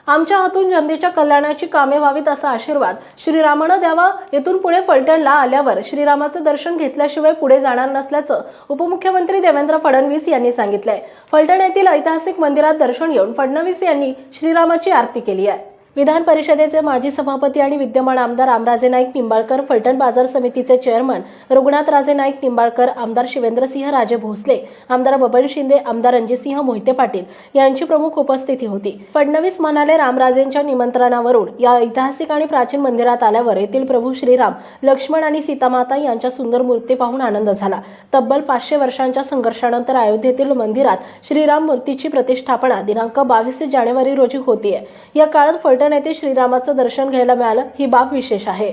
आमच्या हातून जनतेच्या कल्याणाची कामे व्हावीत असा आशीर्वाद श्रीरामानं द्यावा। येथून पुढे फलटणला आल्यावर श्रीरामाचं दर्शन घेतल्याशिवाय पुढे जाणार नसल्याचं उपमुख्यमंत्री देवेंद्र फडणवीस यांनी सांगितलंय। फलटण येथील ऐतिहासिक मंदिरात दर्शन घेऊन फडणवीस यांनी श्रीरामाची आरती केली आहे। विधान परिषदेचे माजी सभापती आणि विद्यमान आमदार रामराजे नाईक निंबाळकर, फलटण बाजार समितीचे चेअरमन रघुनाथराजे नाईक निंबाळकर, आमदार शिवेंद्रसिंह राजे भोसले, आमदार बबन शिंदे, आमदार रणजितसिंह मोहिते पाटील यांची प्रमुख उपस्थिती होती। फडणवीस म्हणाले, रामराजेंच्या निमंत्रणावरून या ऐतिहासिक आणि प्राचीन मंदिरात आल्यावर येथील प्रभू श्रीराम, लक्ष्मण आणि सीतामाता यांच्या सुंदर मूर्ती पाहून आनंद झाला। तब्बल 500 वर्षांच्या संघर्षानंतर अयोध्येतील मंदिरात श्रीराम मूर्तीची प्रतिष्ठापना दिनांक 22 जानेवारी रोजी होतीये। या काळात फलटण येथे श्रीरामाचं दर्शन घ्यायला मिळालं ही बाब विशेष आहे।